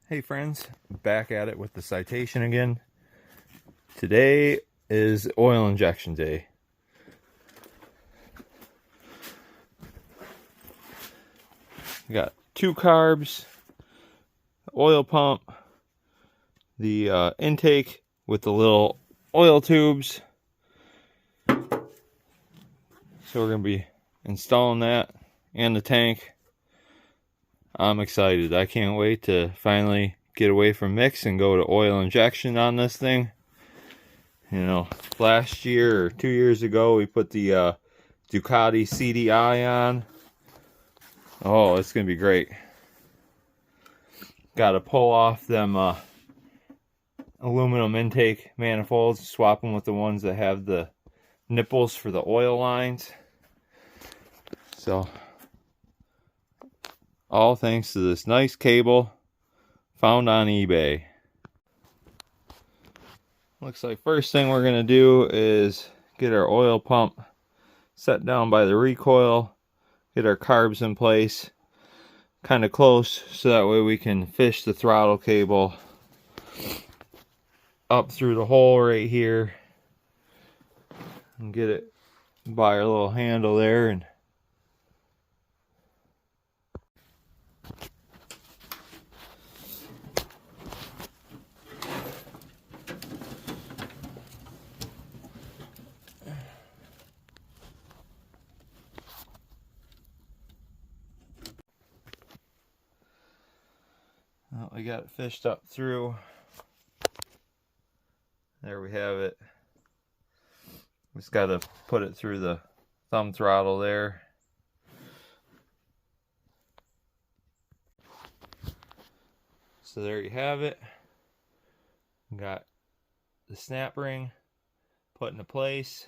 Hey friends, back at it with the citation again. Today is oil injection day. We got 2 carbs, oil pump, the intake with the little oil tubes. So we're going to be installing that and the tank. I'm excited. I can't wait to finally get away from mix and go to oil injection on this thing. You know, last year or 2 years ago, we put the Ducati CDI on. Oh, it's going to be great. Got to pull off them aluminum intake manifolds, swap them with the ones that have the nipples for the oil lines. So, all thanks to this nice cable found on eBay. Looks like first thing we're going to do is get our oil pump set down by the recoil, get our carbs in place kind of close so that way we can fish the throttle cable up through the hole right here and get it by our little handle there. And well, we got it fished up through. There we have it. Just got to put it through the thumb throttle there. So there you have it. Got the snap ring put into place.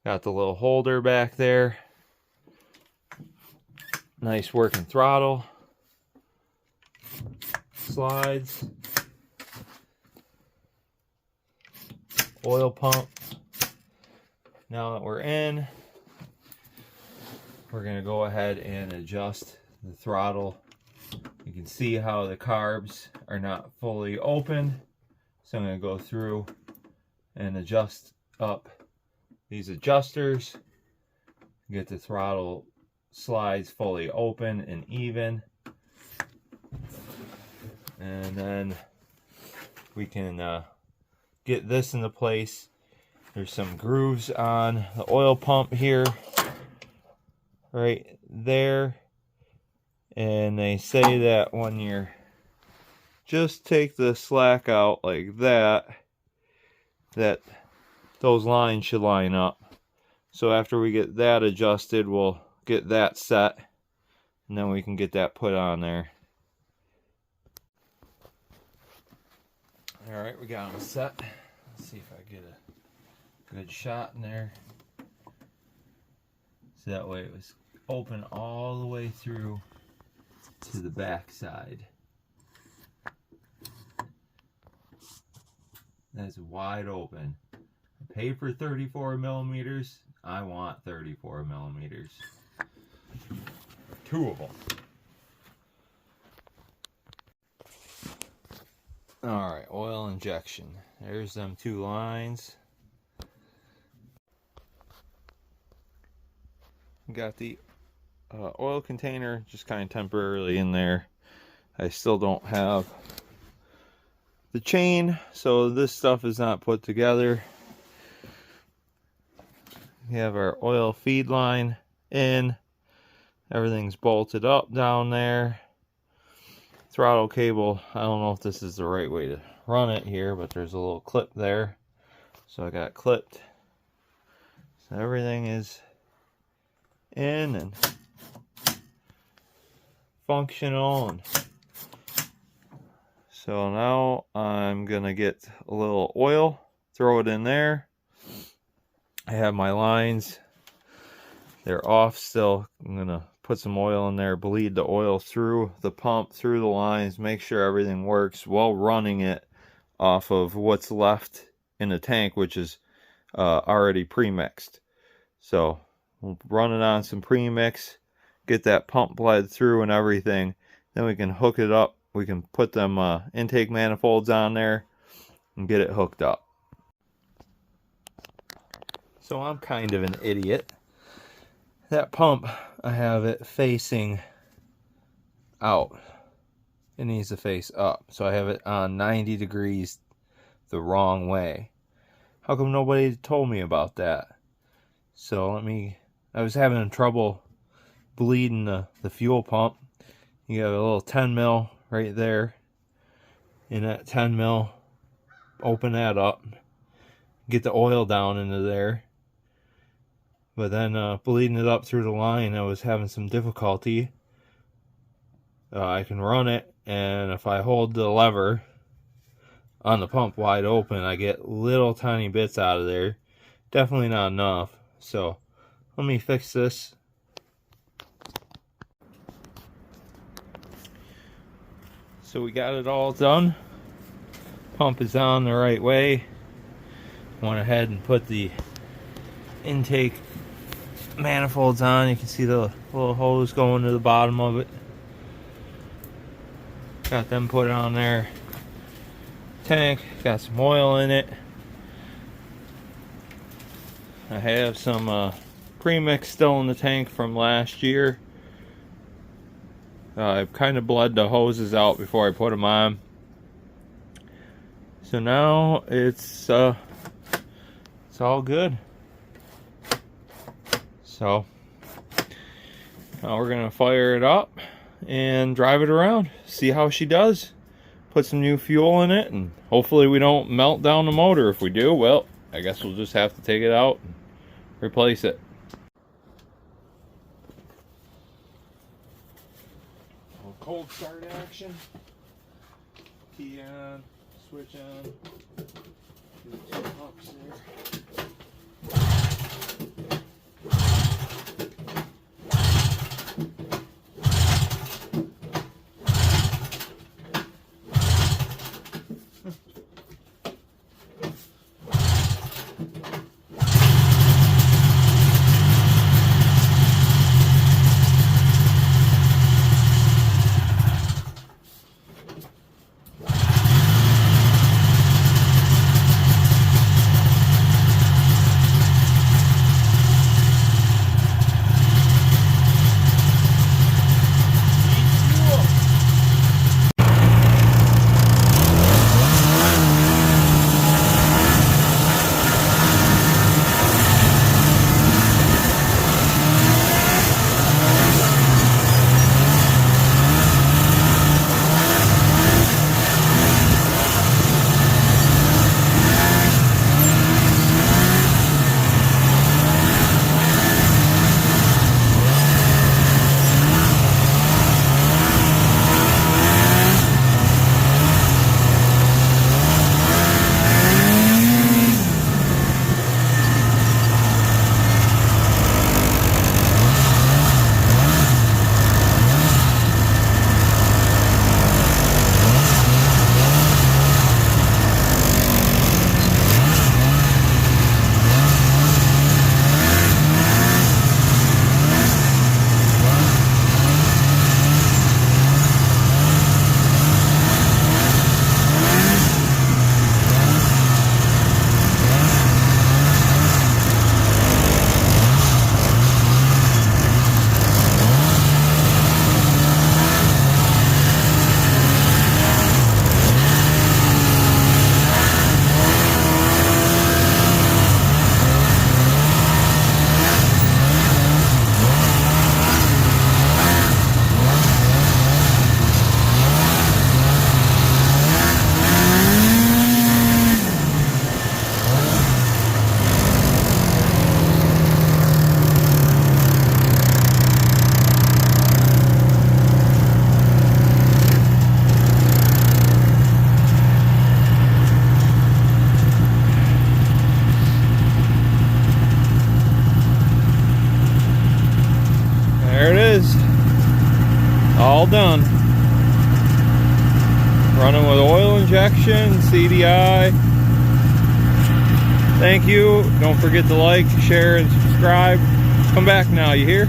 Got the little holder back there. Nice working throttle. Slides. Oil pump. Now that we're in, we're going to go ahead and adjust the throttle. You can see how the carbs are not fully open, so I'm going to go through and adjust up these adjusters, get the throttle slides fully open and even, and then we can get this into place. There's some grooves on the oil pump here, right there. And they say that when you're just take the slack out like that, that those lines should line up. So after we get that adjusted, we'll get that set, and then we can get that put on there. All right, we got them set. Let's see if I get a good shot in there. So that way it was open all the way through to the back side. That's wide open. I paid for 34 millimeters. I want 34 millimeters. 2 of them. Alright, oil injection. There's them 2 lines. Got the oil container just kind of temporarily in there. I still don't have the chain, so this stuff is not put together. We have our oil feed line in. Everything's bolted up down there. Throttle cable, I don't know if this is the right way to run it here, but there's a little clip there. So I got clipped. So everything is in and functional. And so now I'm gonna get a little oil, throw it in there. I have my lines, they're off still. I'm gonna put some oil in there, bleed the oil through the pump, through the lines, make sure everything works while running it off of what's left in the tank, which is already pre-mixed. So we'll run it on some pre-mix, get that pump bled through and everything. Then we can hook it up we can put them intake manifolds on there and get it hooked up. So I'm kind of an idiot. That pump, I have it facing out. It needs to face up. So I have it on 90 degrees the wrong way. How come nobody told me about that? So I was having trouble bleeding the fuel pump. You got a little 10 mil right there. In that 10 mil, open that up. Get the oil down into there. But then bleeding it up through the line, I was having some difficulty. I can run it, and if I hold the lever on the pump wide open, I get little tiny bits out of there. Definitely not enough. So let me fix this. So we got it all done. Pump is on the right way. Went ahead and put the intake manifolds on. You can see the little hose going to the bottom of it. Got them put on there. Tank, got some oil in it. I have some premix still in the tank from last year. I kind of bled the hoses out before I put them on. So now it's all good. So now we're gonna fire it up and drive it around, see how she does. Put some new fuel in it, and hopefully we don't melt down the motor. If we do, well, I guess we'll just have to take it out and replace it. Cold start action. Key on, switch on. Do the two pumps there. All done. Running with oil injection, CDI. Thank you. Don't forget to like, share, and subscribe. Come back now, you hear?